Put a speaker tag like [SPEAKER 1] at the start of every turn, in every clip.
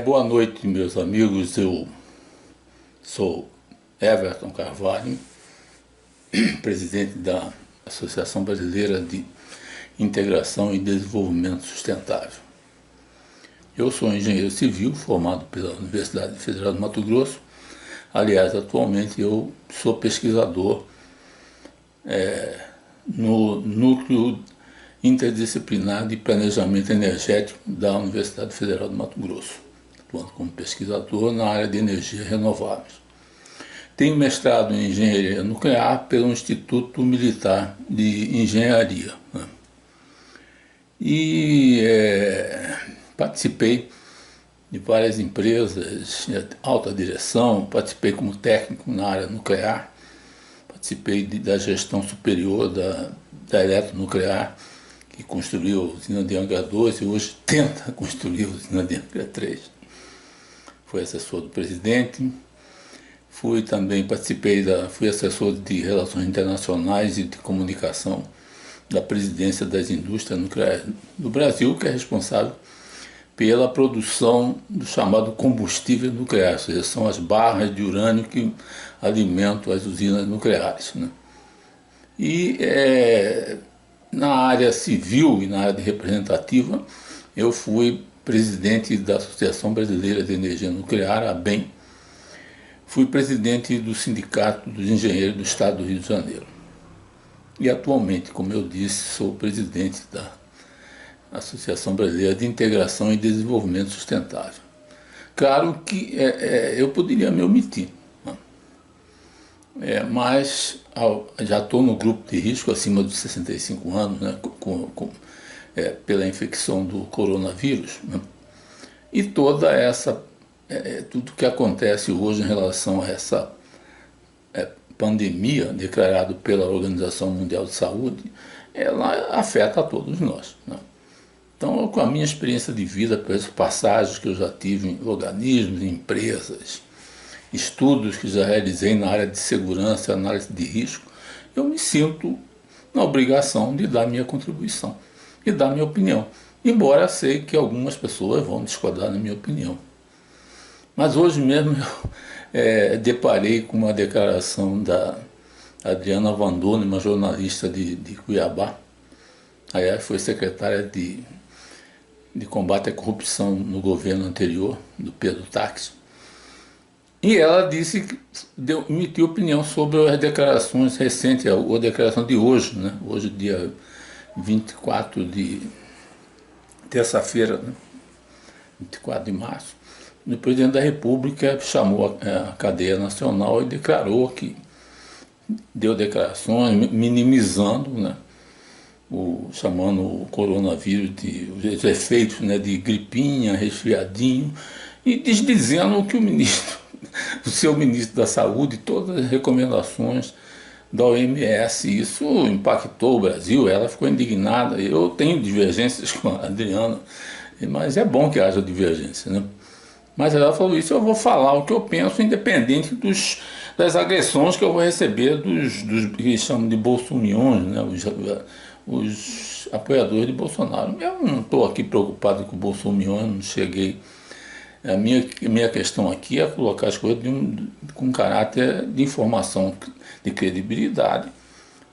[SPEAKER 1] Boa noite, meus amigos. Eu sou Everton Carvalho, presidente da Associação Brasileira de Integração e Desenvolvimento Sustentável. Eu sou engenheiro civil formado pela Universidade Federal do Mato Grosso. Aliás, atualmente eu sou pesquisador no Núcleo Interdisciplinar de Planejamento Energético da Universidade Federal do Mato Grosso, atuando como pesquisador na área de energias renováveis. Tenho mestrado em Engenharia Nuclear pelo Instituto Militar de Engenharia. E participei de várias empresas de alta direção, participei como técnico na área nuclear, participei da gestão superior da Eletronuclear, que construiu a usina de Angra 2 e hoje tenta construir a usina de Angra 3. Fui assessor do presidente, fui assessor de Relações Internacionais e de Comunicação da Presidência das Indústrias Nucleares do Brasil, que é responsável pela produção do chamado combustível nuclear, ou seja, são as barras de urânio que alimentam as usinas nucleares, né? E na área civil e na área representativa, eu fui presidente da Associação Brasileira de Energia Nuclear, ABEN. Fui presidente do Sindicato dos Engenheiros do Estado do Rio de Janeiro. E atualmente, como eu disse, sou presidente da Associação Brasileira de Integração e Desenvolvimento Sustentável. Claro que eu poderia me omitir, mas já estou no grupo de risco acima dos 65 anos, né, pela infecção do coronavírus, né, e toda essa, tudo que acontece hoje em relação a essa pandemia declarada pela Organização Mundial de Saúde, ela afeta a todos nós, né. Então, com a minha experiência de vida, pelas passagens que eu já tive em organismos, em empresas, estudos que já realizei na área de segurança e análise de risco, eu me sinto na obrigação de dar minha contribuição e dar minha opinião, embora sei que algumas pessoas vão discordar da minha opinião. Mas hoje mesmo eu deparei com uma declaração da Adriana Vandoni, uma jornalista de Cuiabá, aliás, foi secretária de combate à corrupção no governo anterior, do Pedro Táxi. E ela emitiu opinião sobre as declarações recentes, a declaração de hoje, né? Hoje, dia 24 de terça-feira, né? 24 de março. O presidente da República chamou a cadeia nacional e declarou que deu declarações minimizando, né, chamando o coronavírus os efeitos, né, de gripinha, resfriadinho, e dizendo que o seu ministro da Saúde, todas as recomendações da OMS, isso impactou o Brasil, ela ficou indignada. Eu tenho divergências com a Adriana, mas é bom que haja divergência, né? Mas ela falou isso, eu vou falar o que eu penso, independente das agressões que eu vou receber dos que eles chamam de bolsominions, né? Os apoiadores de Bolsonaro. Eu não estou aqui preocupado com o bolsominion, não cheguei. A minha questão aqui é colocar as coisas com caráter de informação, de credibilidade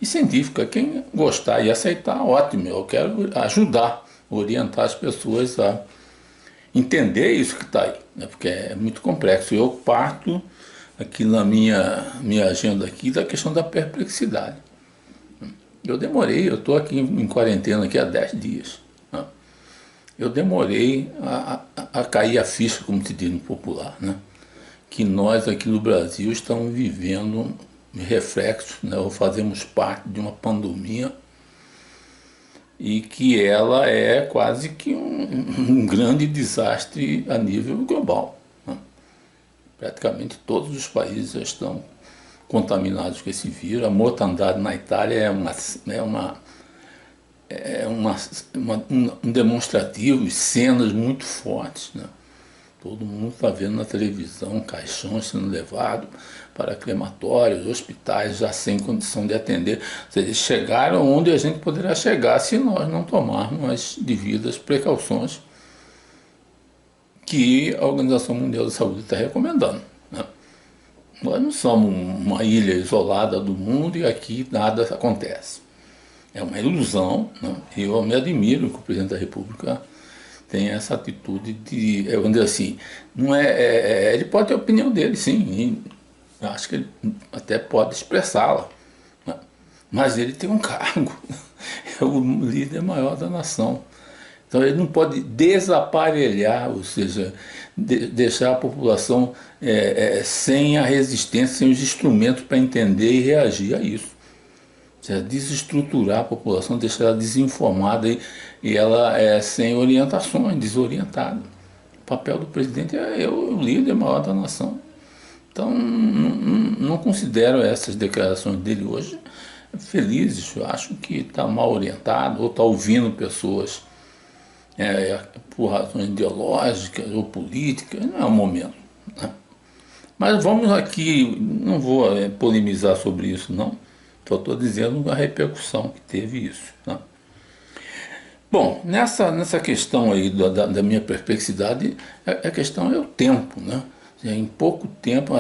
[SPEAKER 1] e científica. Quem gostar e aceitar, ótimo. Eu quero ajudar, orientar as pessoas a entender isso que está aí, né? Porque é muito complexo. Eu parto aqui na minha agenda aqui da questão da perplexidade. Eu estou aqui em quarentena aqui há 10 dias. Né? Eu demorei a cair a ficha, como se diz no popular, né? Que nós aqui no Brasil estamos vivendo reflexos, né? Ou fazemos parte de uma pandemia e que ela é quase que um grande desastre a nível global, né? Praticamente todos os países já estão contaminados com esse vírus. A mortandade na Itália um demonstrativo, cenas muito fortes, né? Todo mundo está vendo na televisão caixões sendo levados para crematórios, hospitais já sem condição de atender. Ou seja, chegaram onde a gente poderá chegar se nós não tomarmos as devidas precauções que a Organização Mundial da Saúde está recomendando, né? Nós não somos uma ilha isolada do mundo e aqui nada acontece. É uma ilusão, né? E eu me admiro que o presidente da República tenha essa atitude de, vamos dizer assim, não ele pode ter a opinião dele, sim, e acho que ele até pode expressá-la, né? Mas ele tem um cargo, é o líder maior da nação. Então ele não pode desaparelhar, ou seja, deixar a população sem a resistência, sem os instrumentos para entender e reagir a isso. Ou seja, desestruturar a população, deixar ela desinformada e ela sem orientações, desorientada. O papel do presidente é o líder maior da nação. Então não considero essas declarações dele hoje felizes. Eu acho que está mal orientado ou está ouvindo pessoas por razões ideológicas ou políticas. Não é o momento, né? Mas vamos aqui, não vou polemizar sobre isso não, só estou dizendo a repercussão que teve isso, né? Bom, nessa questão aí da minha perplexidade, a questão é o tempo, né? Em pouco tempo,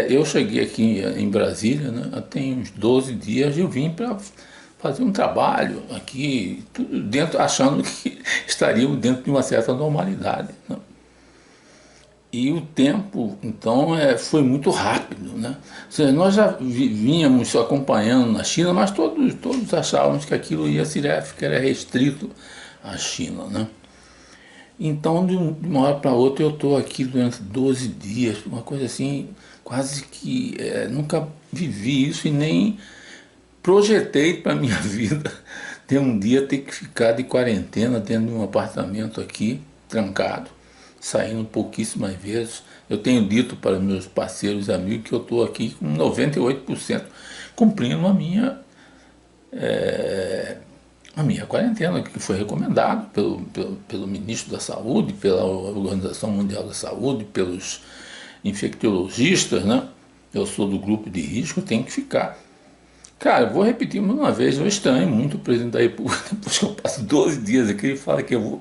[SPEAKER 1] eu cheguei aqui em Brasília, né, tem uns 12 dias, eu vim para fazer um trabalho aqui, tudo dentro, achando que estariam dentro de uma certa normalidade, né? E o tempo, então, foi muito rápido, né? Ou seja, nós já vínhamos acompanhando na China, mas todos achávamos que aquilo ia ficar restrito à China, né? Então, de uma hora para outra, eu estou aqui durante 12 dias, uma coisa assim, quase que nunca vivi isso e nem projetei para a minha vida ter um dia ter que ficar de quarentena dentro de um apartamento aqui, trancado, saindo pouquíssimas vezes. Eu tenho dito para meus parceiros e amigos que eu estou aqui com 98% cumprindo a minha quarentena, que foi recomendado pelo ministro da Saúde, pela Organização Mundial da Saúde, pelos infectologistas, né? Eu sou do grupo de risco, tenho que ficar. Cara, vou repetir mais uma vez, eu estranho muito o presidente da República, depois que eu passo 12 dias aqui, ele fala que o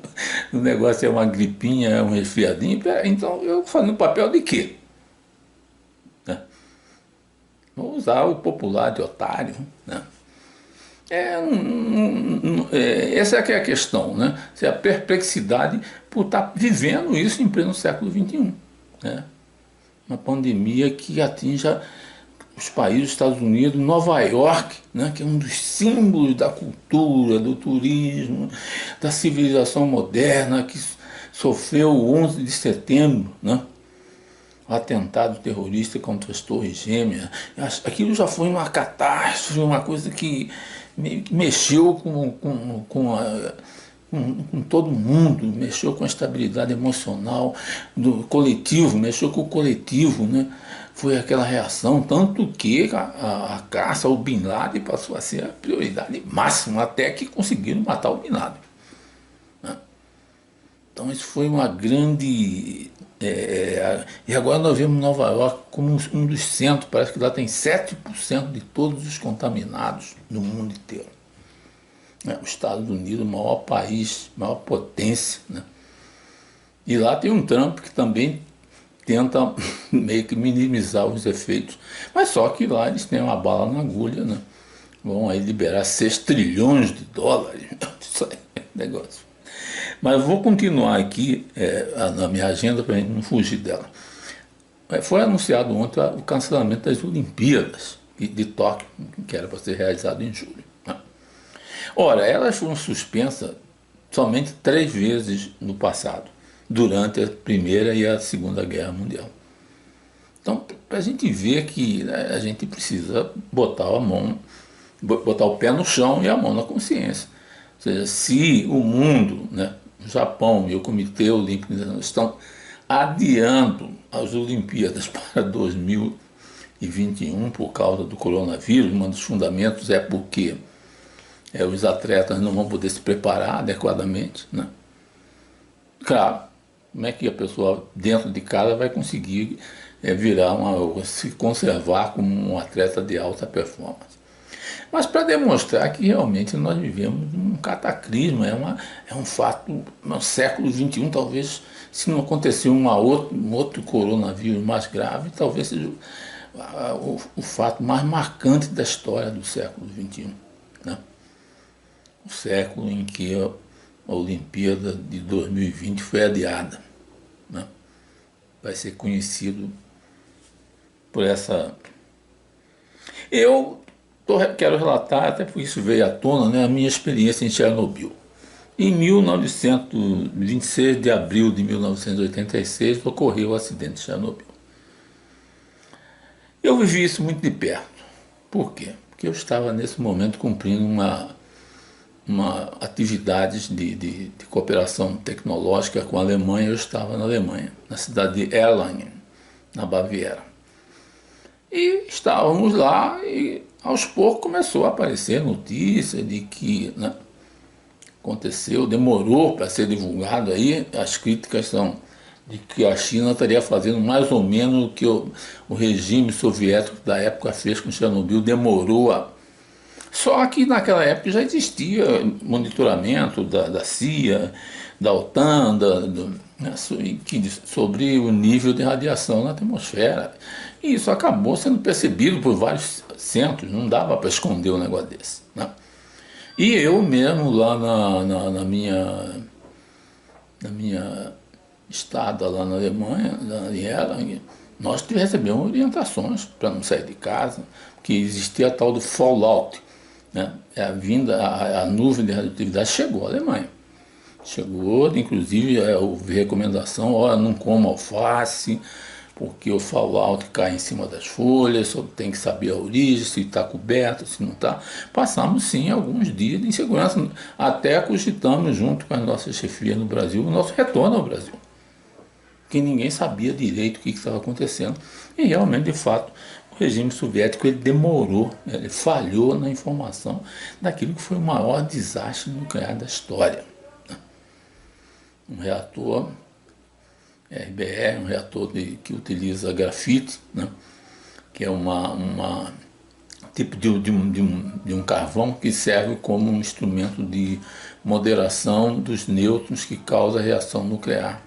[SPEAKER 1] negócio é uma gripinha, é um resfriadinho, então eu fazendo papel de quê? Né? Vou usar o popular de otário, né? Essa é que é a questão, né? A perplexidade por estar vivendo isso em pleno século XXI, né? Uma pandemia que atinja os países, Estados Unidos, Nova York, né, que é um dos símbolos da cultura, do turismo, da civilização moderna, que sofreu o 11 de setembro, né, o atentado terrorista contra as Torres Gêmeas. Aquilo já foi uma catástrofe, uma coisa que mexeu com todo mundo, mexeu com a estabilidade emocional do coletivo, mexeu com o coletivo, né? Foi aquela reação, tanto que a caça ao Bin Laden passou a ser a prioridade máxima, até que conseguiram matar o Bin Laden, né? Então isso foi uma grande... e agora nós vemos Nova York como um dos centros, parece que lá tem 7% de todos os contaminados no mundo inteiro. Os Estados Unidos, o maior país, maior potência, né? E lá tem um Trump que também tenta meio que minimizar os efeitos, mas só que lá eles têm uma bala na agulha, né? Vão aí liberar 6 trilhões de dólares, isso é negócio. Mas eu vou continuar aqui na minha agenda para a gente não fugir dela. Foi anunciado ontem o cancelamento das Olimpíadas de Tóquio, que era para ser realizado em julho, né? Ora, elas foram suspensas somente 3 vezes no passado, durante a Primeira e a Segunda Guerra Mundial. Então, para a gente ver que a gente precisa botar o pé no chão e a mão na consciência. Ou seja, se o mundo, né, o Japão e o Comitê Olímpico estão adiando as Olimpíadas para 2021 por causa do coronavírus, um dos fundamentos é porque os atletas não vão poder se preparar adequadamente, né? Claro, como é que a pessoa dentro de casa vai conseguir se conservar como um atleta de alta performance? mas para demonstrar que realmente nós vivemos um cataclismo, é um fato, no século XXI, talvez, se não acontecer um outro coronavírus mais grave, talvez seja o fato mais marcante da história do século XXI, né? O século em que a Olimpíada de 2020 foi adiada, né? Vai ser conhecido por essa... Quero relatar, até porque isso veio à tona, né, a minha experiência em Chernobyl. Em 26 de abril de 1986, ocorreu o acidente de Chernobyl. Eu vivi isso muito de perto. Por quê? Porque eu estava nesse momento cumprindo uma atividades de cooperação tecnológica com a Alemanha. Eu estava na Alemanha, na cidade de Erlangen, na Baviera. E estávamos lá e aos poucos começou a aparecer notícia de que, né, aconteceu, demorou para ser divulgado. Aí as críticas são de que a China estaria fazendo mais ou menos o que o regime soviético da época fez com Chernobyl, demorou a... Só que naquela época já existia monitoramento da CIA, da OTAN, sobre o nível de radiação na atmosfera. E isso acabou sendo percebido por vários centros, não dava para esconder um negócio desse, né? E eu mesmo lá na minha estada lá na Alemanha, em Erlangen, nós recebemos orientações para não sair de casa, porque existia a tal do fallout, né? A nuvem de radioatividade chegou à Alemanha. Chegou, inclusive, houve recomendação: olha, não coma alface, porque o fallout cai em cima das folhas, só tem que saber a origem, se está coberto, se não está. Passamos sim alguns dias de insegurança, até cogitamos junto com a nossa chefia no Brasil o nosso retorno ao Brasil, que ninguém sabia direito o que estava acontecendo. E realmente, de fato, o regime soviético ele demorou, ele falhou na informação daquilo que foi o maior desastre nuclear da história. Um reator RBE, um reator que utiliza grafite, né? Que é tipo de um carvão que serve como um instrumento de moderação dos nêutrons que causa reação nuclear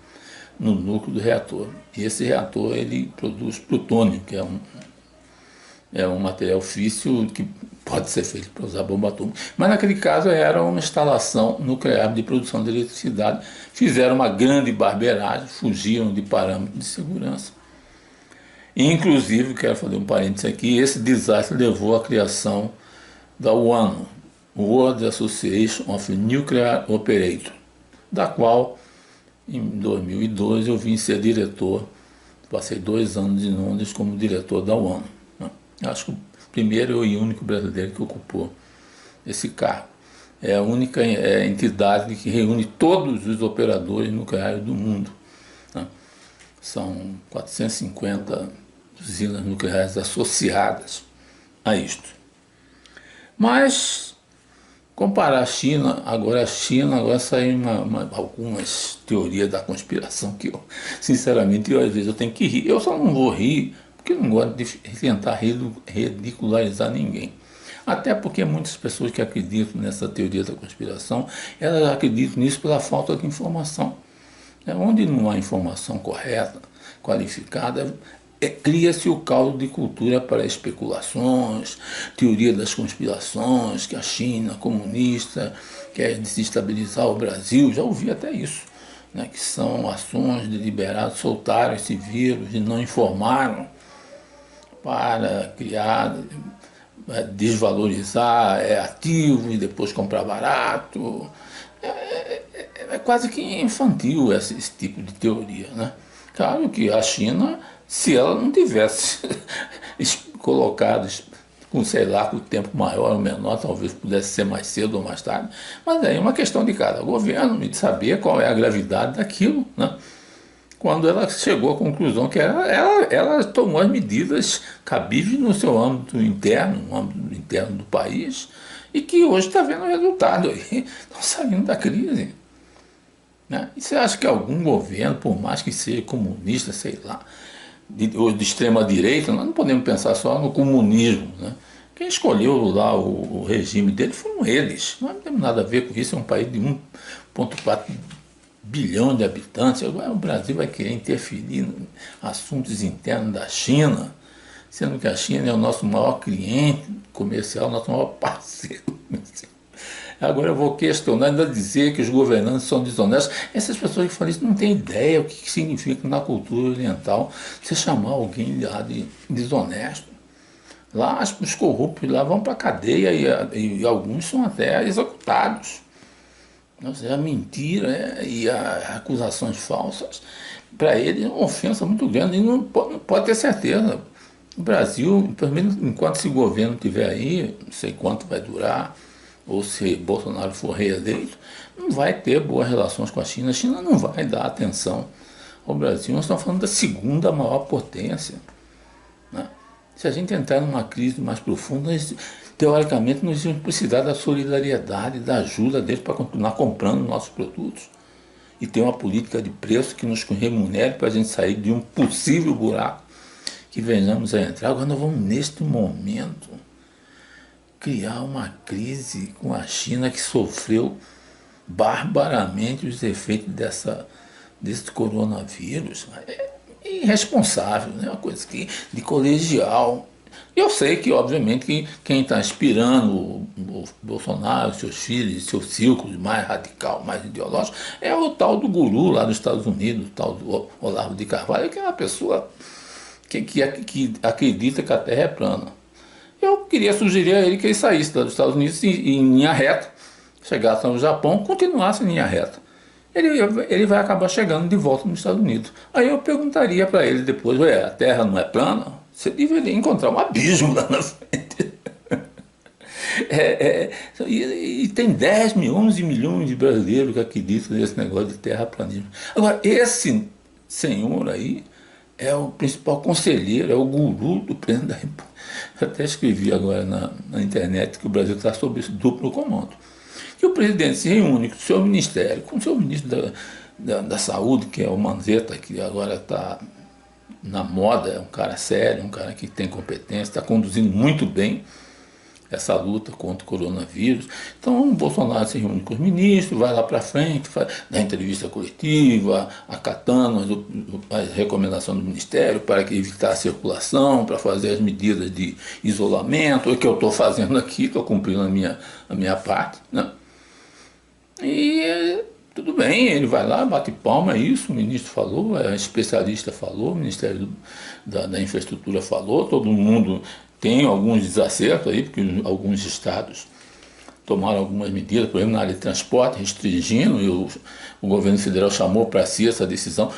[SPEAKER 1] no núcleo do reator. E esse reator ele produz plutônio, que é um material físsil que pode ser feito para usar bomba atômica. Mas naquele caso era uma instalação nuclear de produção de eletricidade. Fizeram uma grande barbeiragem, fugiram de parâmetros de segurança. E, inclusive, quero fazer um parênteses aqui, esse desastre levou à criação da WANO, World Association of Nuclear Operators, da qual, em 2012, eu vim ser diretor. Passei 2 anos em Londres como diretor da WANO. Acho que o primeiro e único brasileiro que ocupou esse cargo. É a única entidade que reúne todos os operadores nucleares do mundo, né? São 450 usinas nucleares associadas a isto. Mas, comparar a China agora saíram algumas teorias da conspiração que eu, sinceramente, às vezes eu tenho que rir. Eu só não vou rir porque eu não gosto de tentar ridicularizar ninguém. Até porque muitas pessoas que acreditam nessa teoria da conspiração, elas acreditam nisso pela falta de informação. Onde não há informação correta, qualificada, cria-se o caldo de cultura para especulações, teoria das conspirações, que a China comunista quer desestabilizar o Brasil. Já ouvi até isso, né, que são ações deliberadas, soltaram esse vírus e não informaram, para criar, desvalorizar ativo e depois comprar barato. É quase que infantil esse tipo de teoria, né? Claro que a China, se ela não tivesse colocado, com sei lá, com o tempo maior ou menor, talvez pudesse ser mais cedo ou mais tarde, mas aí é uma questão de cada governo de saber qual é a gravidade daquilo, né? Quando ela chegou à conclusão que ela tomou as medidas cabíveis no seu âmbito interno, no âmbito interno do país, e que hoje está vendo o resultado aí, estão saindo da crise, né? E você acha que algum governo, por mais que seja comunista, sei lá, ou de extrema direita, nós não podemos pensar só no comunismo, né? Quem escolheu lá o regime dele foram eles. Nós não temos nada a ver com isso, é um país de 1,4 bilhão de habitantes. Agora o Brasil vai querer interferir em assuntos internos da China, sendo que a China é o nosso maior cliente comercial, nosso maior parceiro comercial. Agora eu vou questionar, ainda dizer que os governantes são desonestos. Essas pessoas que falam isso não têm ideia o que significa na cultura oriental você chamar alguém lá de desonesto. Lá os corruptos lá vão para a cadeia e alguns são até executados. Ou seja, a mentira e as acusações falsas, para ele é uma ofensa muito grande e não pode ter certeza. O Brasil, pelo menos enquanto esse governo estiver aí, não sei quanto vai durar, ou se Bolsonaro for reeleito, não vai ter boas relações com a China. A China não vai dar atenção ao Brasil. Nós estamos falando da segunda maior potência, né? Se a gente entrar numa crise mais profunda, teoricamente nós vamos precisar da solidariedade, da ajuda deles para continuar comprando nossos produtos e ter uma política de preço que nos remunere para a gente sair de um possível buraco que venhamos a entrar. Agora nós vamos, neste momento, criar uma crise com a China que sofreu barbaramente os efeitos desse coronavírus. É irresponsável, né? Uma coisa de colegial. Eu sei que, obviamente, que quem está inspirando o Bolsonaro, seus filhos, seus círculos mais radical, mais ideológico, é o tal do guru lá dos Estados Unidos, o tal do Olavo de Carvalho, que é uma pessoa que acredita que a Terra é plana. Eu queria sugerir a ele que ele saísse dos Estados Unidos em linha reta, chegasse no Japão, continuasse em linha reta. Ele vai acabar chegando de volta nos Estados Unidos. Aí eu perguntaria para ele depois, a Terra não é plana? Você deveria encontrar um abismo lá na frente. E tem 10 milhões, 11 milhões de brasileiros que acreditam nesse negócio de terraplanismo. Agora, esse senhor aí é o principal conselheiro, é o guru do presidente da República. Eu até escrevi agora na internet que o Brasil está sob esse duplo comando. Que o presidente se reúne com o seu ministério, com o seu ministro da Saúde, que é o Mandetta, que agora está na moda, é um cara sério, um cara que tem competência, está conduzindo muito bem essa luta contra o coronavírus. Então o Bolsonaro se reúne com os ministros, vai lá para frente, dá entrevista coletiva, acatando as recomendações do Ministério para evitar a circulação, para fazer as medidas de isolamento, o que eu estou fazendo aqui, estou cumprindo a minha parte, né? E tudo bem, ele vai lá, bate palma, é isso, o ministro falou, a especialista falou, o Ministério da Infraestrutura falou, todo mundo tem alguns desacertos aí, porque alguns estados tomaram algumas medidas, por exemplo, na área de transporte, restringindo, e o governo federal chamou para si essa decisão.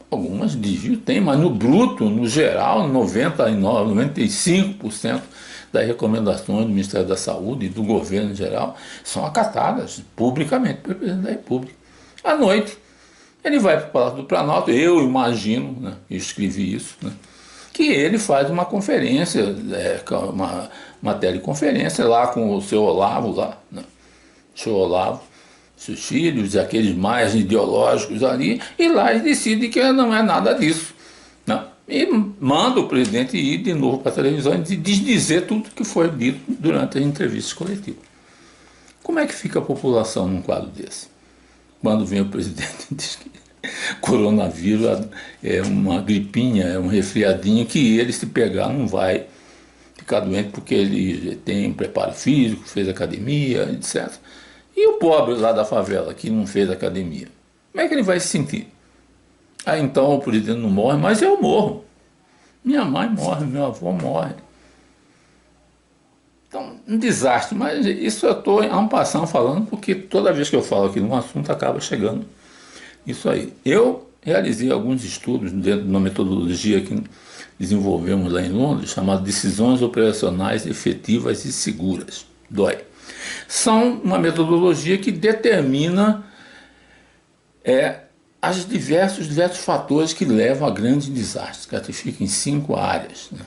[SPEAKER 1] Algumas desvios tem, mas no bruto, no geral, 95% das recomendações do Ministério da Saúde e do governo em geral são acatadas publicamente pelo presidente da República. À noite, ele vai para o Palácio do Planalto, eu imagino, né, eu escrevi isso, né, que ele faz uma conferência, uma teleconferência lá com o seu Olavo, lá, né, seu Olavo, seus filhos, aqueles mais ideológicos ali, e lá ele decide que não é nada disso, né, e manda o presidente ir de novo para a televisão e desdizer tudo que foi dito durante as entrevistas coletivas. Como é que fica a população num quadro desse? Quando vem o presidente e diz que coronavírus é uma gripinha, é um resfriadinho que ele, se pegar, não vai ficar doente porque ele tem preparo físico, fez academia, etc. E o pobre lá da favela que não fez academia, como é que ele vai se sentir? Ah, então o presidente não morre, mas eu morro. Minha mãe morre, meu avô morre. Então, um desastre, mas isso eu estou en passant falando, porque toda vez que eu falo aqui num assunto acaba chegando isso aí. Eu realizei alguns estudos dentro de uma metodologia que desenvolvemos lá em Londres, chamada Decisões Operacionais Efetivas e Seguras, DOE. São uma metodologia que determina os diversos fatores que levam a grandes desastres, classifica em 5 áreas, né?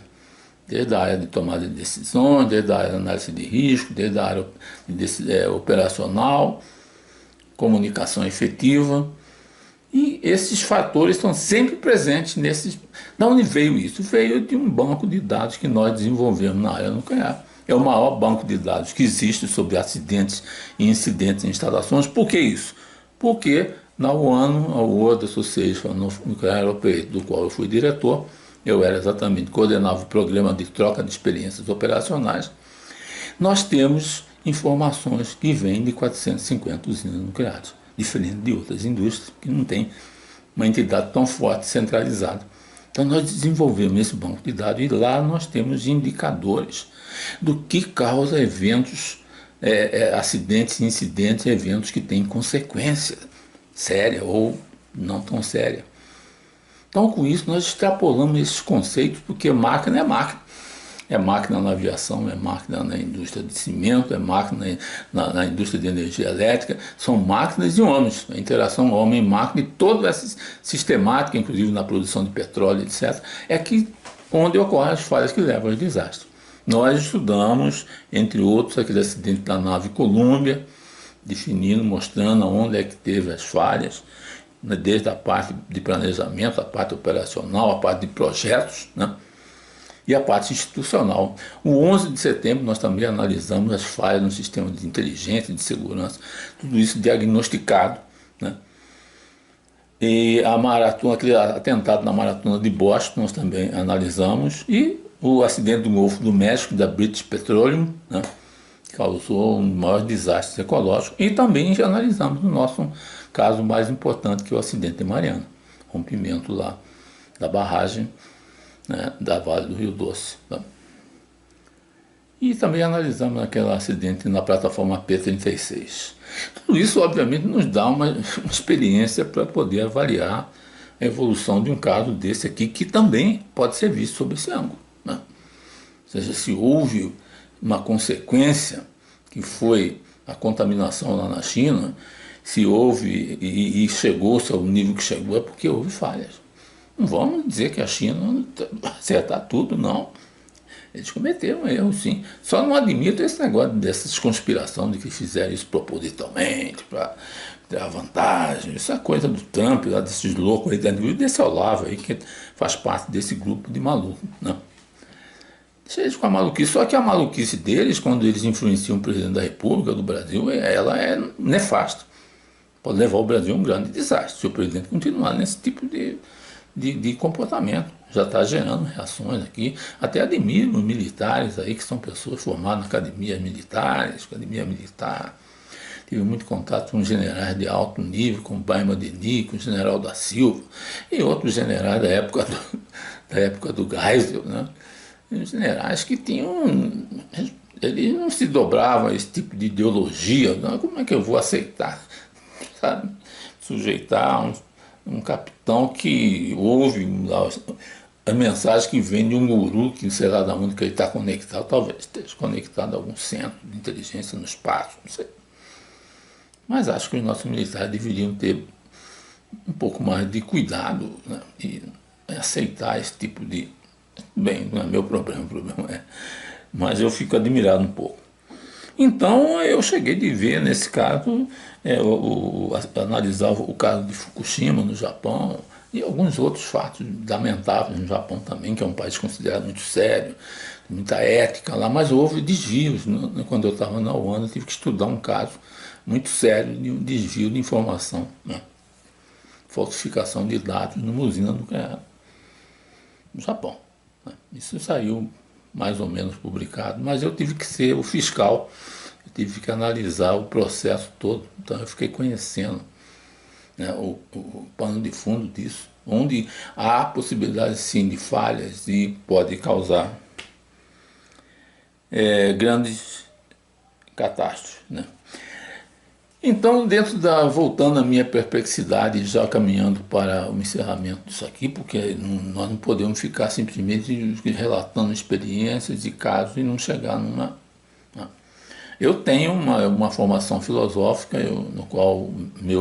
[SPEAKER 1] Desde a área de tomada de decisões, desde a área de análise de risco, desde a área operacional, comunicação efetiva. E esses fatores estão sempre presentes nesses. De onde veio isso? Veio de um banco de dados que nós desenvolvemos na área nuclear, é o maior banco de dados que existe sobre acidentes e incidentes em instalações. Por que isso? Porque na UANO, a World Association Nuclear Operator, do qual eu fui diretor, eu era exatamente, coordenava o programa de troca de experiências operacionais, nós temos informações que vêm de 450 usinas nucleares, diferente de outras indústrias que não tem uma entidade tão forte, centralizada. Então nós desenvolvemos esse banco de dados e lá nós temos indicadores do que causa eventos, acidentes, incidentes, eventos que têm consequência séria ou não tão séria. Então com isso nós extrapolamos esses conceitos, porque máquina é máquina. É máquina na aviação, é máquina na indústria de cimento, é máquina na indústria de energia elétrica, são máquinas e homens. A interação homem-máquina e toda essa sistemática, inclusive na produção de petróleo, etc., é que onde ocorrem as falhas que levam aos desastres. Nós estudamos, entre outros, aquele acidente da nave Columbia, definindo, mostrando onde é que teve as falhas, né, desde a parte de planejamento, a parte operacional, a parte de projetos, né? E a parte institucional. O 11 de setembro nós também analisamos as falhas no sistema de inteligência e de segurança, tudo isso diagnosticado, né? E a maratona, aquele atentado na maratona de Boston nós também analisamos, e o acidente do Golfo do México, da British Petroleum, né, causou um dos maiores desastres ecológicos, e também já analisamos o nosso caso mais importante, que é o acidente de Mariana, rompimento lá da barragem, né, da Vale do Rio Doce. Tá? E também analisamos aquele acidente na plataforma P-36. Tudo isso, obviamente, nos dá uma experiência para poder avaliar a evolução de um caso desse aqui, que também pode ser visto sob esse ângulo. Né? Ou seja, se houve uma consequência, que foi a contaminação lá na China, se houve e chegou-se ao nível que chegou, é porque houve falhas. Não vamos dizer que a China vai acertar tudo, não. Eles cometeram erro, sim. Só não admito esse negócio dessas conspirações de que fizeram isso propositalmente, para ter a vantagem. Isso é coisa do Trump, lá desses loucos aí, desse Olavo aí, que faz parte desse grupo de malucos. Não. Deixa eles com a maluquice. Só que a maluquice deles, quando eles influenciam o presidente da República do Brasil, ela é nefasta. Pode levar o Brasil a um grande desastre, se o presidente continuar nesse tipo de comportamento. Já está gerando reações aqui. Até admiro os militares aí, que são pessoas formadas na academia militar. Tive muito contato com generais de alto nível, como Baima Deni, com o general da Silva, e outros generais da época do Geisel, né? E os generais que tinham... Eles não se dobravam a esse tipo de ideologia. Não? Como é que eu vou aceitar? Sabe? Sujeitar um capitão que ouve a mensagem que vem de um guru, que sei lá da onde que ele está conectado, talvez esteja conectado a algum centro de inteligência no espaço, não sei. Mas acho que os nossos militares deveriam ter um pouco mais de cuidado, né, e aceitar esse tipo de... Bem, não é meu problema, o problema é... Mas eu fico admirado um pouco. Então eu cheguei de ver nesse caso, analisar o caso de Fukushima no Japão e alguns outros fatos lamentáveis no Japão também, que é um país considerado muito sério, muita ética lá, mas houve desvios. Né? Quando eu estava na UANA, eu tive que estudar um caso muito sério de um desvio de informação, né? Falsificação de dados numa usina nuclear no Japão. Né? Isso saiu mais ou menos publicado, mas eu tive que ser o fiscal, eu tive que analisar o processo todo, então eu fiquei conhecendo, né, o pano de fundo disso, onde há possibilidade sim de falhas e pode causar grandes catástrofes, né? Então, voltando à minha perplexidade, já caminhando para o encerramento disso aqui, porque nós não podemos ficar simplesmente relatando experiências e casos e não chegar numa... Não. Eu tenho uma formação filosófica, no qual me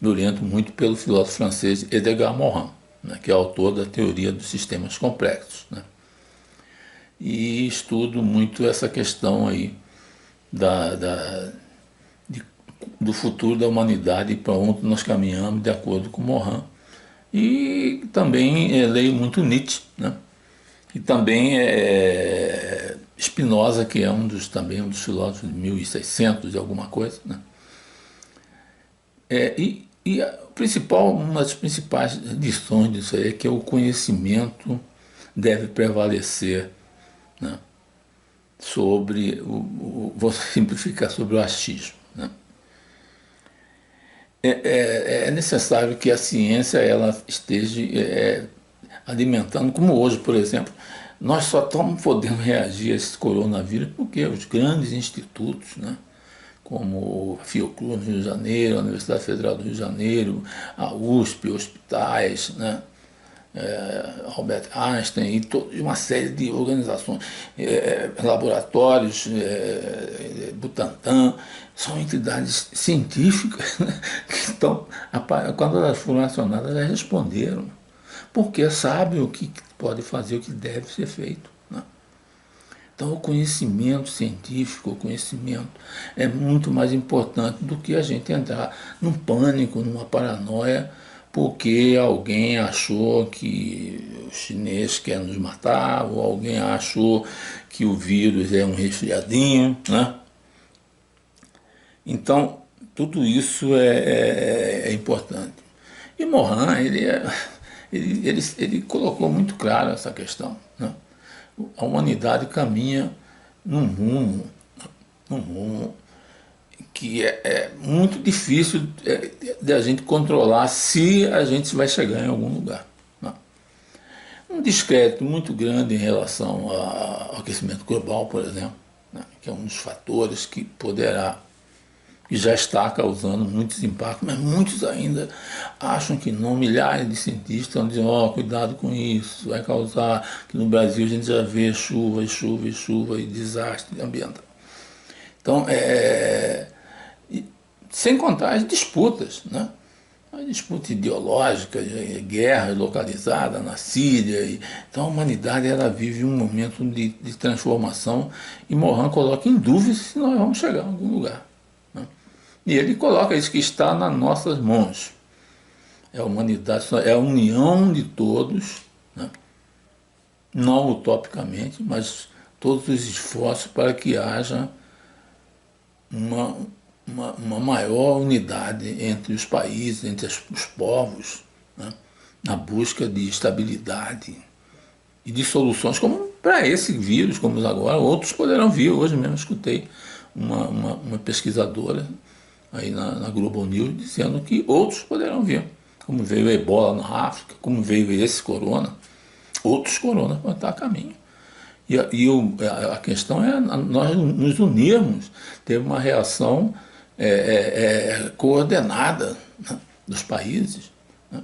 [SPEAKER 1] oriento muito pelo filósofo francês Edgar Morin, né, que é autor da teoria dos sistemas complexos, né? E estudo muito essa questão aí do futuro da humanidade, para onde nós caminhamos, de acordo com Morin. E também leio muito Nietzsche, né? E também Spinoza, que é também um dos filósofos de 1600 e alguma coisa, né? Uma das principais lições disso aí é que o conhecimento deve prevalecer, né, sobre vou simplificar, sobre o achismo, né? É necessário que a ciência ela esteja alimentando, como hoje, por exemplo, nós só estamos podendo reagir a esse coronavírus porque os grandes institutos, né, como a Fiocruz no Rio de Janeiro, a Universidade Federal do Rio de Janeiro, a USP, hospitais, né, Albert Einstein e uma série de organizações, laboratórios, Butantan, são entidades científicas, né, que estão, quando elas foram acionadas, elas responderam, porque sabem o que pode fazer, o que deve ser feito, né? Então, o conhecimento científico, o conhecimento é muito mais importante do que a gente entrar num pânico, numa paranoia, porque alguém achou que o chinês quer nos matar, ou alguém achou que o vírus é um resfriadinho, né? Então, tudo isso é importante. E Morin, ele colocou muito claro essa questão, né? A humanidade caminha num rumo que é muito difícil de a gente controlar se a gente vai chegar em algum lugar, né? Um descrédito muito grande em relação ao aquecimento global, por exemplo, né, que é um dos fatores que já está causando muitos impactos, mas muitos ainda acham que não. Milhares de cientistas estão dizendo, cuidado com isso, vai causar, que no Brasil a gente já vê chuva e chuva e chuva e desastre ambiental. Então, sem contar as disputas, né? As disputas ideológicas, guerra localizada na Síria. Então a humanidade ela vive um momento de transformação e Morin coloca em dúvida se nós vamos chegar a algum lugar, né? E ele coloca isso que está nas nossas mãos. É a humanidade, é a união de todos, né? Não utopicamente, mas todos os esforços para que haja uma maior unidade entre os países, entre os povos, né? Na busca de estabilidade e de soluções como para esse vírus, como agora, outros poderão vir. Hoje mesmo escutei uma pesquisadora aí na Global News dizendo que outros poderão vir, como veio o Ebola na África, como veio esse corona, outros coronas vão estar a caminho. E a questão é nós nos unirmos, ter uma reação coordenada, né, dos países.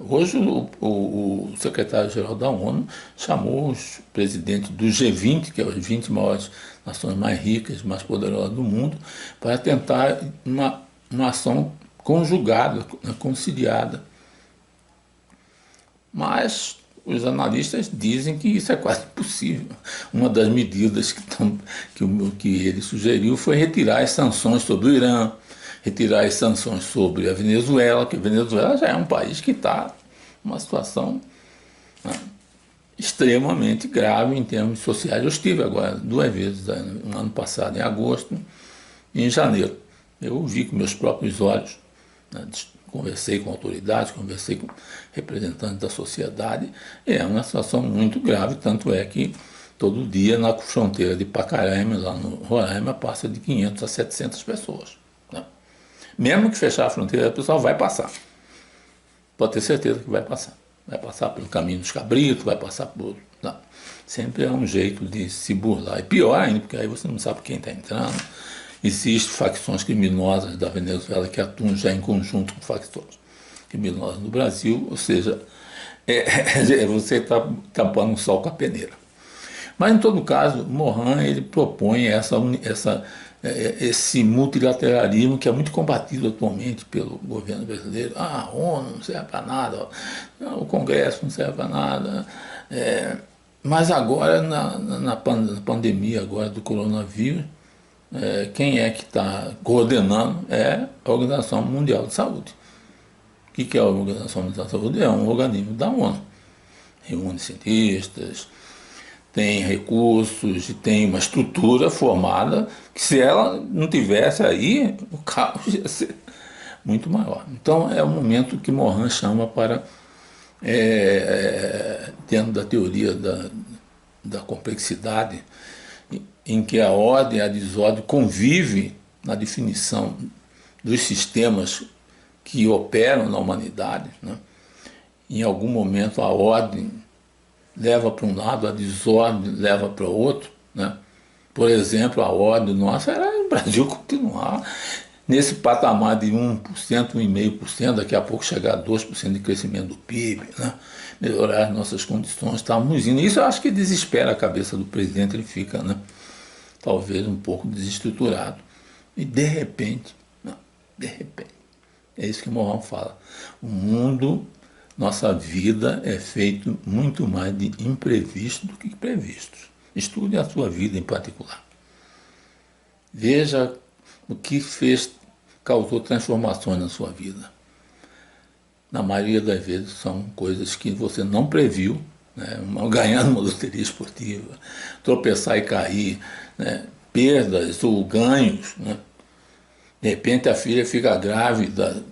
[SPEAKER 1] Hoje o secretário-geral da ONU chamou os presidentes do G20, que é as 20 maiores nações mais ricas, mais poderosas do mundo, para tentar uma ação conjugada, conciliada. Mas os analistas dizem que isso é quase impossível. Uma das medidas que ele sugeriu foi retirar as sanções sobre o Irã, retirar as sanções sobre a Venezuela, que a Venezuela já é um país que está numa situação, né, extremamente grave em termos sociais. Eu estive agora 2 vezes, no ano passado, em agosto e em janeiro. Eu vi com meus próprios olhos, né, conversei com autoridades, conversei com representantes da sociedade, é uma situação muito grave, tanto é que todo dia na fronteira de Pacaraima, lá no Roraima, passa de 500 a 700 pessoas, né? Mesmo que fechar a fronteira, a pessoa vai passar. Pode ter certeza que vai passar. Vai passar pelo caminho dos cabritos, vai passar por... Não. Sempre é um jeito de se burlar. E pior ainda, porque aí você não sabe quem está entrando. Existem facções criminosas da Venezuela que atuam já em conjunto com facções criminosas no Brasil, ou seja, você está tampando o sol com a peneira. Mas, em todo caso, Morin ele propõe esse multilateralismo que é muito combatido atualmente pelo governo brasileiro. A ONU não serve para nada, o Congresso não serve para nada. Mas agora, na pandemia agora do coronavírus, quem é que está coordenando é a Organização Mundial de Saúde. O que é a Organização Mundial de Saúde? É um organismo da ONU. Reúne cientistas, tem recursos e tem uma estrutura formada que, se ela não tivesse aí, o caos ia ser muito maior. Então é o momento que Morin chama para, dentro da teoria da complexidade, em que a ordem e a desordem convivem na definição dos sistemas que operam na humanidade, né? Em algum momento a ordem leva para um lado, a desordem leva para o outro, né? Por exemplo, a ordem nossa era o Brasil continuar nesse patamar de 1%, 1,5%, daqui a pouco chegar a 2% de crescimento do PIB, né? Melhorar as nossas condições, estamos indo. Isso eu acho que desespera a cabeça do presidente, ele fica, né, talvez um pouco desestruturado. E de repente, não, de repente, é isso que Morin fala, o mundo, nossa vida é feito muito mais de imprevisto do que previsto. Estude a sua vida em particular. Veja o que causou transformações na sua vida. Na maioria das vezes são coisas que você não previu, né? Ganhar uma loteria esportiva, tropeçar e cair, né? Perdas ou ganhos, né? De repente a filha fica grávida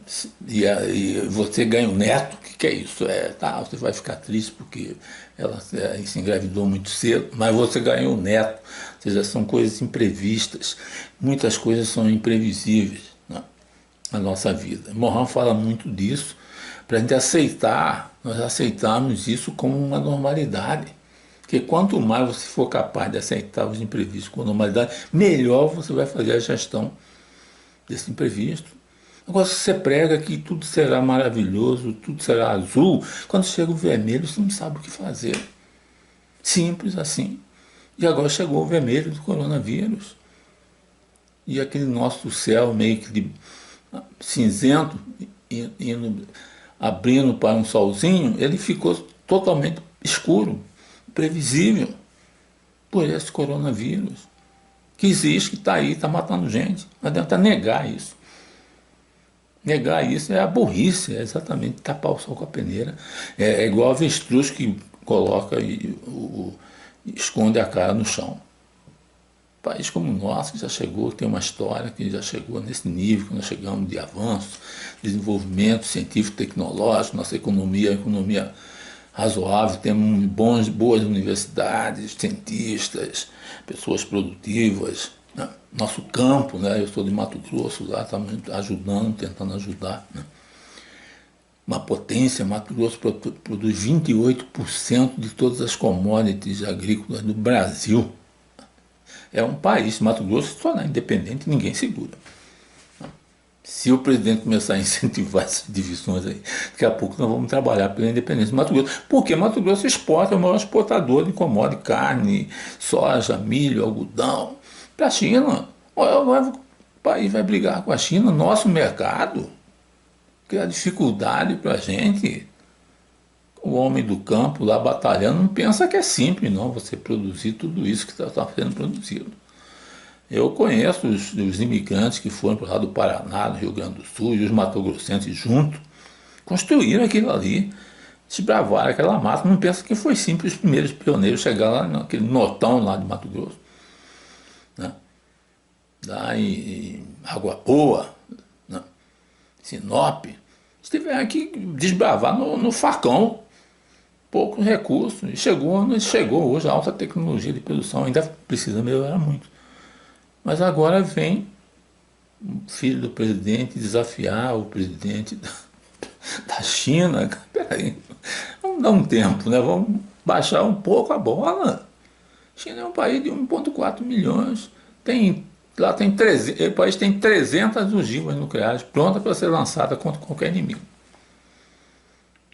[SPEAKER 1] e você ganha um neto. O que é isso? Você vai ficar triste porque ela se engravidou muito cedo, mas você ganhou um neto. Ou seja, são coisas imprevistas. Muitas coisas são imprevisíveis, né, na nossa vida. Morin fala muito disso para a gente aceitar, nós aceitarmos isso como uma normalidade. Porque quanto mais você for capaz de aceitar os imprevistos com normalidade, melhor você vai fazer a gestão desse imprevisto. Agora, se você prega que tudo será maravilhoso, tudo será azul, quando chega o vermelho você não sabe o que fazer. Simples assim. E agora chegou o vermelho do coronavírus. E aquele nosso céu meio que de cinzento, abrindo para um solzinho, ele ficou totalmente escuro, previsível, por esse coronavírus que existe, que está aí, está matando gente. Não adianta negar isso. Negar isso é a burrice, é exatamente tapar o sol com a peneira. É igual a avestruz que coloca e esconde a cara no chão. Um país como o nosso, que já chegou, tem uma história que já chegou nesse nível, que nós chegamos de avanço, desenvolvimento científico, tecnológico, nossa economia é uma economia razoável, temos boas universidades, cientistas, pessoas produtivas, né? Nosso campo, né? Eu sou de Mato Grosso, lá estamos ajudando, tentando ajudar, né? Uma potência, Mato Grosso produz 28% de todas as commodities agrícolas do Brasil. É um país, Mato Grosso, se tornar independente, ninguém segura. Se o presidente começar a incentivar essas divisões aí, daqui a pouco nós vamos trabalhar pela independência do Mato Grosso. Porque Mato Grosso exporta, é o maior exportador de commodities, carne, soja, milho, algodão, para a China. O país vai brigar com a China, nosso mercado, que é a dificuldade para a gente. O homem do campo lá batalhando não pensa que é simples, não, você produzir tudo isso que está sendo produzido. Eu conheço os imigrantes que foram para lá do Paraná, do Rio Grande do Sul, e os matogrossenses juntos, construíram aquilo ali, desbravaram aquela mata. Não pensa que foi simples os primeiros pioneiros chegar lá naquele notão lá de Mato Grosso, né? Lá em Água Boa, né? Sinop, tiveram que desbravar no facão, poucos recursos, e chegou hoje a alta tecnologia de produção, ainda precisa melhorar muito. Mas agora vem o filho do presidente desafiar o presidente da China. Peraí, vamos dar um tempo, né? Vamos baixar um pouco a bola. A China é um país de 1,4 milhões. O país tem 300 ogivas nucleares prontas para ser lançada contra qualquer inimigo.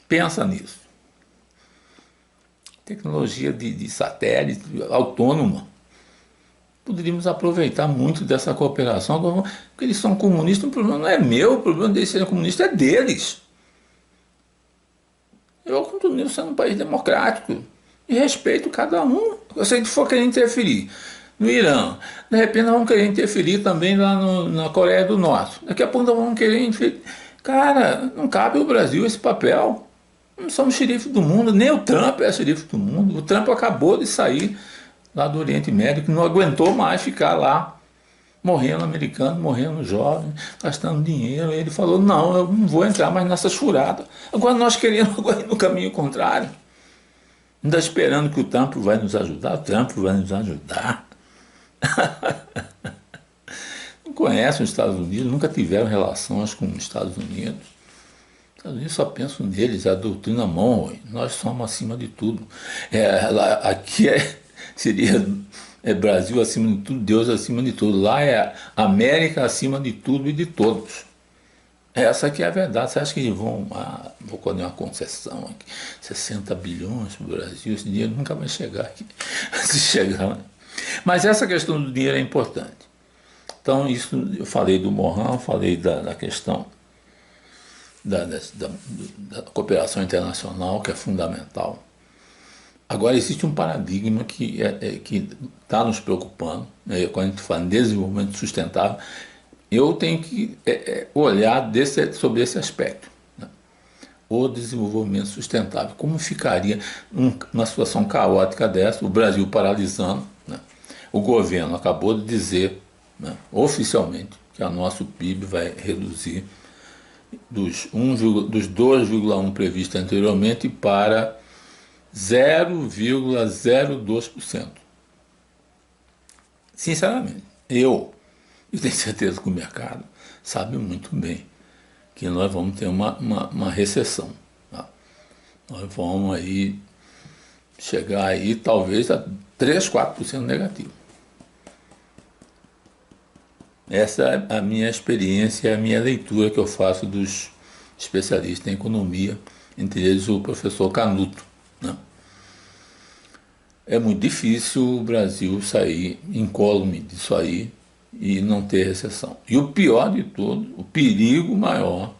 [SPEAKER 1] Pensa nisso. Tecnologia de satélite autônoma. Poderíamos aproveitar muito dessa cooperação. Agora, porque eles são comunistas, o problema não é meu, o problema deles serem comunistas é deles. Eu continuo sendo um país democrático e respeito cada um. Se a gente for querer interferir no Irã, de repente nós vamos querer interferir também lá na Coreia do Norte. Daqui a pouco nós vamos querer interferir. Cara, não cabe ao Brasil esse papel. Não somos xerife do mundo, nem o Trump é xerife do mundo. O Trump acabou de sair lá do Oriente Médio, que não aguentou mais ficar lá, morrendo americano, morrendo jovem, gastando dinheiro. Ele falou, não, eu não vou entrar mais nessas furadas. Agora nós queremos agora ir no caminho contrário. Ainda esperando que o Trump vai nos ajudar. O Trump vai nos ajudar. Não conhecem os Estados Unidos, nunca tiveram relações com os Estados Unidos. Os Estados Unidos só pensam neles, a doutrina Monroe. Nós somos acima de tudo. Aqui seria Brasil acima de tudo, Deus acima de tudo. Lá é América acima de tudo e de todos. Essa aqui é a verdade. Você acha que vão fazer uma concessão aqui? 60 bilhões para o Brasil, esse dinheiro nunca vai chegar aqui. Se chegar. Mas essa questão do dinheiro é importante. Então, isso eu falei do Morin, falei da questão da cooperação internacional, que é fundamental. Agora, existe um paradigma que está nos preocupando, né? Quando a gente fala em desenvolvimento sustentável, eu tenho que olhar sobre esse aspecto, né? O desenvolvimento sustentável. Como ficaria numa situação caótica dessa, o Brasil paralisando, né? O governo acabou de dizer, né, oficialmente, que o nosso PIB vai reduzir dos 2,1 previsto anteriormente para 0,02%. Sinceramente, eu tenho certeza que o mercado sabe muito bem que nós vamos ter uma recessão. Tá? Nós vamos aí chegar aí talvez a 3, 4% negativo. Essa é a minha experiência, a minha leitura que eu faço dos especialistas em economia, entre eles o professor Canuto, né? É muito difícil o Brasil sair incólume disso aí e não ter recessão. E o pior de tudo, o perigo maior,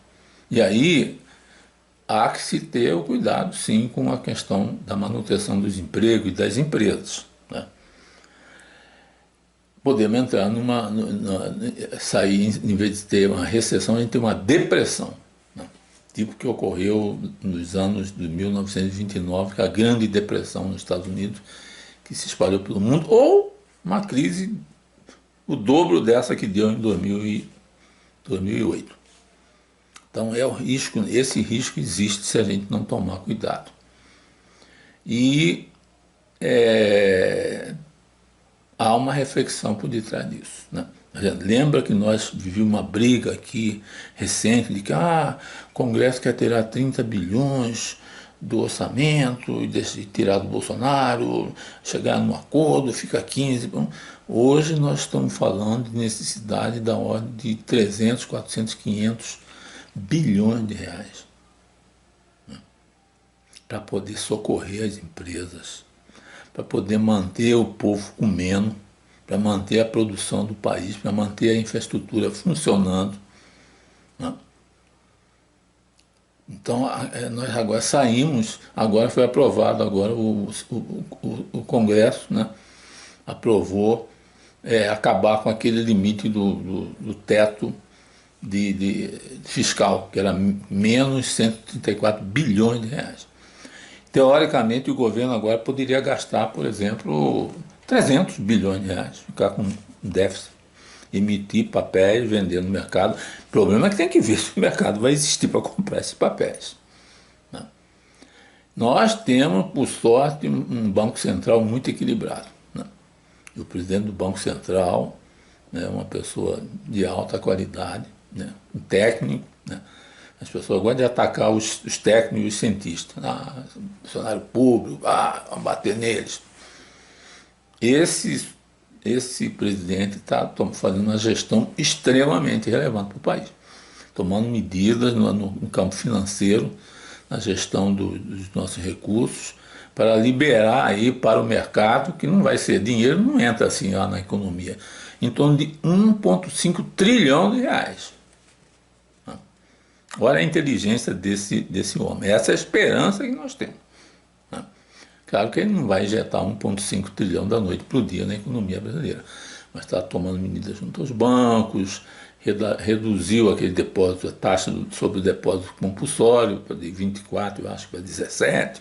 [SPEAKER 1] e aí há que se ter o cuidado, sim, com a questão da manutenção dos empregos e das empresas, né? Podemos entrar sair, em vez de ter uma recessão, a gente tem uma depressão, né? Tipo que ocorreu nos anos de 1929, que é a Grande Depressão nos Estados Unidos, que se espalhou pelo mundo, ou uma crise o dobro dessa que deu em 2008. Então esse risco existe se a gente não tomar cuidado. E há uma reflexão por detrás disso, né? Lembra que nós vivíamos uma briga aqui recente de que o Congresso quer tirar 30 bilhões do orçamento e tirar do Bolsonaro, chegar num acordo, fica 15. Bom, hoje nós estamos falando de necessidade da ordem de 300, 400, 500 bilhões de reais, né? Para poder socorrer as empresas, para poder manter o povo comendo, para manter a produção do país, para manter a infraestrutura funcionando, né? Então, nós agora saímos, agora foi aprovado, agora o Congresso, né, aprovou acabar com aquele limite do teto fiscal, que era menos 134 bilhões de reais. Teoricamente, o governo agora poderia gastar, por exemplo, 300 bilhões de reais, ficar com déficit, emitir papéis, vender no mercado. O problema é que tem que ver se o mercado vai existir para comprar esses papéis, né? Nós temos, por sorte, um Banco Central muito equilibrado, né? E o presidente do Banco Central é uma pessoa de alta qualidade, né? Um técnico, né? As pessoas gostam de atacar os técnicos e os cientistas. Funcionário público, vamos bater neles. Esse presidente está fazendo uma gestão extremamente relevante para o país, tomando medidas no campo financeiro, na gestão dos nossos recursos, para liberar aí para o mercado, que não vai ser dinheiro, não entra assim na economia, em torno de 1,5 trilhão de reais. Olha a inteligência desse homem, essa é a esperança que nós temos, né? Claro que ele não vai injetar 1,5 trilhão da noite para o dia na economia brasileira, mas está tomando medidas junto aos bancos, reduziu aquele depósito, a taxa sobre o depósito compulsório de 24, eu acho, para 17.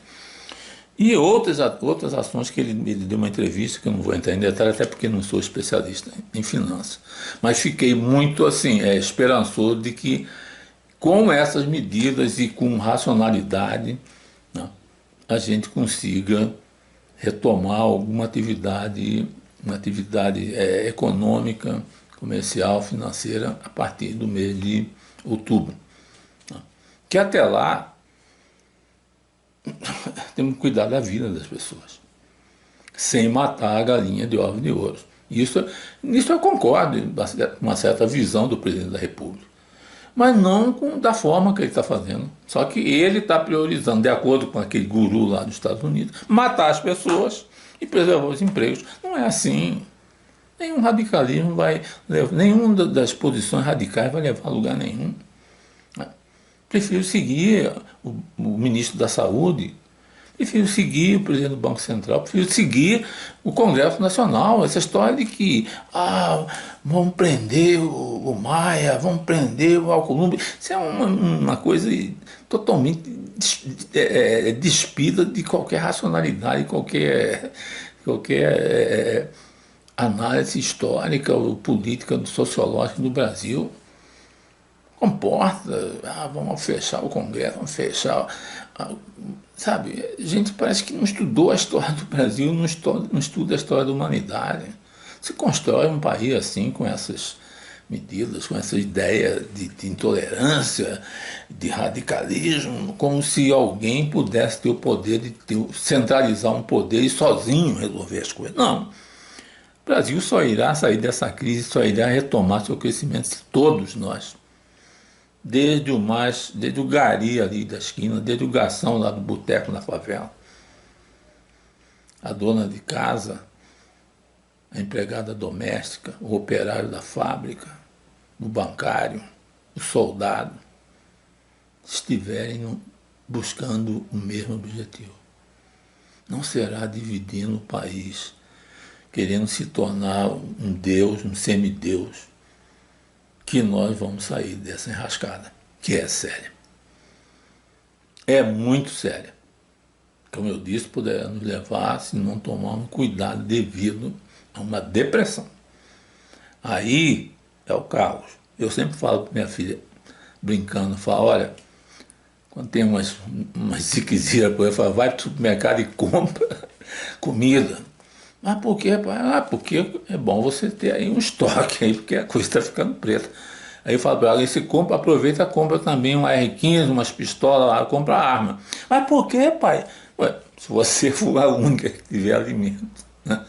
[SPEAKER 1] E outras ações que ele deu uma entrevista, que eu não vou entrar em detalhe, até porque não sou especialista em finanças. Mas fiquei muito assim, esperançoso de que com essas medidas e com racionalidade, né, a gente consiga retomar alguma atividade, uma atividade econômica, comercial, financeira, a partir do mês de outubro. Né. Que até lá temos que cuidar da vida das pessoas, sem matar a galinha de ovos de ouro. Nisso eu concordo, com uma certa visão do presidente da República, mas não da forma que ele está fazendo. Só que ele está priorizando, de acordo com aquele guru lá dos Estados Unidos, matar as pessoas e preservar os empregos. Não é assim. Nenhum radicalismo vai levar, nenhuma das posições radicais vai levar a lugar nenhum. Prefiro seguir o ministro da Saúde, prefiro seguir o presidente do Banco Central, prefiro seguir o Congresso Nacional. Essa história de que vamos prender o Maia, vamos prender o Alcolumbre, isso é uma coisa totalmente despida de qualquer racionalidade, qualquer análise histórica ou política, sociológica do Brasil. Comporta, vamos fechar o Congresso, vamos fechar. Sabe, a gente parece que não estudou a história do Brasil, não estuda a história da humanidade. Se constrói um país assim, com essas medidas, com essa ideia de intolerância, de radicalismo, como se alguém pudesse ter o poder de centralizar um poder e sozinho resolver as coisas. Não. O Brasil só irá sair dessa crise, só irá retomar seu crescimento se todos nós, desde o gari ali da esquina, desde o garçom lá do boteco na favela, a dona de casa, a empregada doméstica, o operário da fábrica, o bancário, o soldado, estiverem buscando o mesmo objetivo. Não será dividindo o país, querendo se tornar um deus, um semideus, que nós vamos sair dessa enrascada, que é séria. É muito séria. Como eu disse, poderá nos levar, se não tomarmos cuidado devido a uma depressão. Aí é o caos. Eu sempre falo para minha filha, brincando, falo, olha, quando tem umas ziquezira, eu falo, vai para o supermercado e compra comida. Mas por quê, pai? Porque é bom você ter aí um estoque aí, porque a coisa está ficando preta. Aí eu falo para ela, você compra, aproveita, compra também um R15, umas pistolas lá, compra arma. Mas por quê, pai? Ué, se você for a única que tiver alimento, né?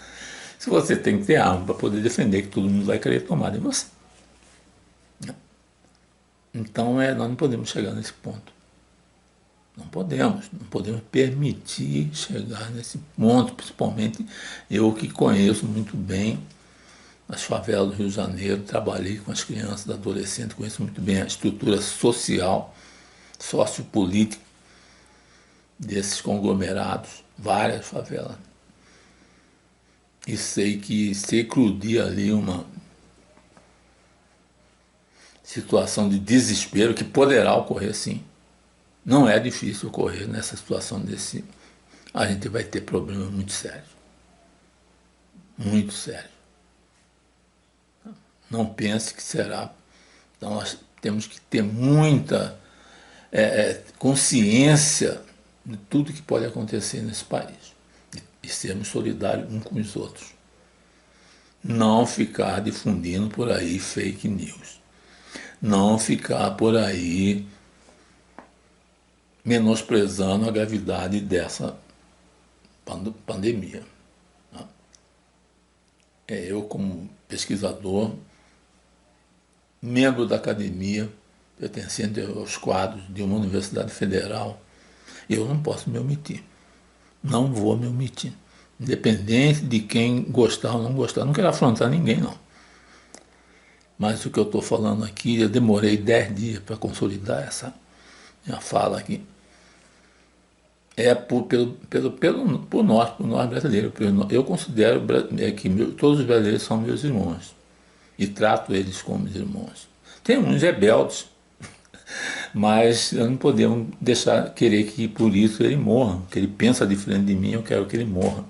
[SPEAKER 1] Se você tem que ter arma para poder defender, que todo mundo vai querer tomar de você. Então nós não podemos chegar nesse ponto. Não podemos permitir chegar nesse ponto, principalmente eu que conheço muito bem as favelas do Rio de Janeiro, trabalhei com as crianças, adolescentes, conheço muito bem a estrutura social, sociopolítica desses conglomerados, várias favelas. E sei que se eclodir ali uma situação de desespero, que poderá ocorrer sim, não é difícil ocorrer nessa situação desse. A gente vai ter problemas muito sérios. Muito sérios. Não pense que será. Então nós temos que ter muita consciência de tudo que pode acontecer nesse país. E sermos solidários uns com os outros. Não ficar difundindo por aí fake news. Não ficar por aí menosprezando a gravidade dessa pandemia. Eu, como pesquisador, membro da academia, pertencente aos quadros de uma universidade federal, eu não posso me omitir. Não vou me omitir. Independente de quem gostar ou não gostar. Não quero afrontar ninguém, não. Mas o que eu estou falando aqui, eu demorei 10 dias para consolidar essa minha fala aqui. É por nós brasileiros. Eu considero que todos os brasileiros são meus irmãos e trato eles como meus irmãos. Tem uns rebeldes, mas não podemos querer que por isso ele morra, que ele pensa diferente de mim, eu quero que ele morra.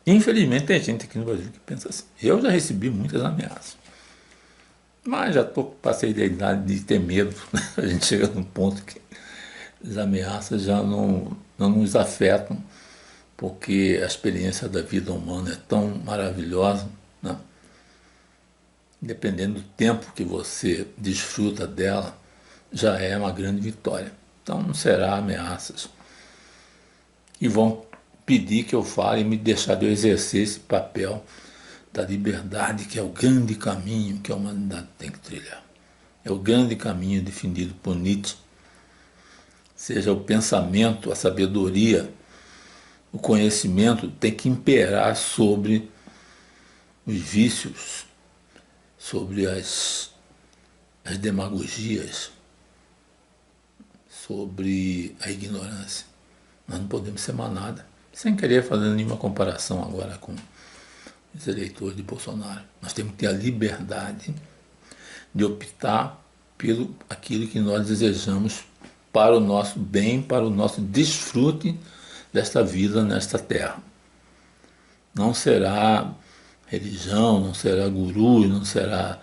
[SPEAKER 1] Infelizmente tem gente aqui no Brasil que pensa assim. Eu já recebi muitas ameaças, mas já passei da idade de ter medo. A gente chega num ponto que as ameaças já não nos afetam, porque a experiência da vida humana é tão maravilhosa, né? Dependendo do tempo que você desfruta dela, já é uma grande vitória. Então não será ameaças. E vão pedir que eu fale e me deixar de eu exercer esse papel da liberdade, que é o grande caminho que a humanidade tem que trilhar. É o grande caminho definido por Nietzsche. Seja o pensamento, a sabedoria, o conhecimento tem que imperar sobre os vícios, sobre as demagogias, sobre a ignorância. Nós não podemos ser manada, sem querer fazer nenhuma comparação agora com os eleitores de Bolsonaro. Nós temos que ter a liberdade de optar pelo aquilo que nós desejamos para o nosso bem, para o nosso desfrute desta vida nesta terra. Não será religião, não será guru, não será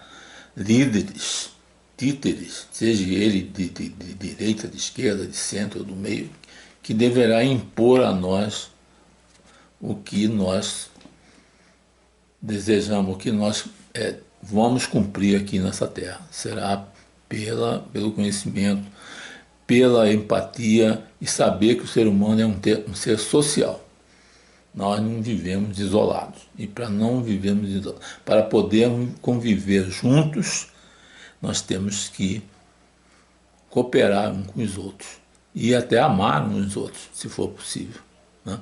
[SPEAKER 1] líderes, títeres, seja ele de direita, de esquerda, de centro ou do meio, que deverá impor a nós o que nós desejamos, o que nós vamos cumprir aqui nessa terra. Será pelo conhecimento, pela empatia e saber que o ser humano é um ser social. Nós não vivemos isolados. E para não vivermos isolados, para podermos conviver juntos, nós temos que cooperar uns com os outros. E até amar uns os outros, se for possível, né?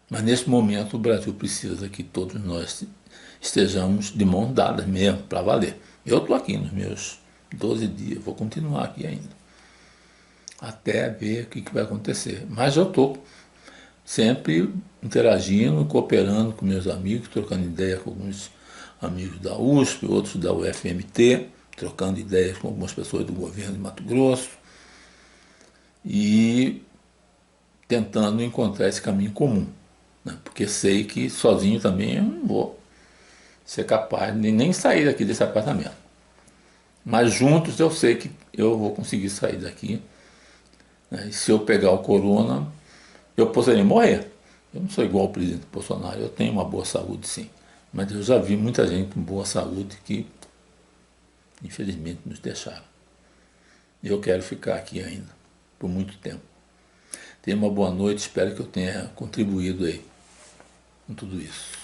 [SPEAKER 1] Mas nesse momento o Brasil precisa que todos nós estejamos de mãos dadas mesmo, para valer. Eu estou aqui nos meus 12 dias, vou continuar aqui ainda, até ver o que vai acontecer. Mas eu estou sempre interagindo, cooperando com meus amigos, trocando ideia com alguns amigos da USP, outros da UFMT, trocando ideias com algumas pessoas do governo de Mato Grosso e tentando encontrar esse caminho comum, né? Porque sei que sozinho também eu não vou ser capaz de nem sair daqui desse apartamento. Mas juntos eu sei que eu vou conseguir sair daqui, né? E se eu pegar o corona, eu poderia morrer. Eu não sou igual ao presidente Bolsonaro, eu tenho uma boa saúde sim. Mas eu já vi muita gente com boa saúde que, infelizmente, nos deixaram. Eu quero ficar aqui ainda, por muito tempo. Tenha uma boa noite, espero que eu tenha contribuído aí com tudo isso.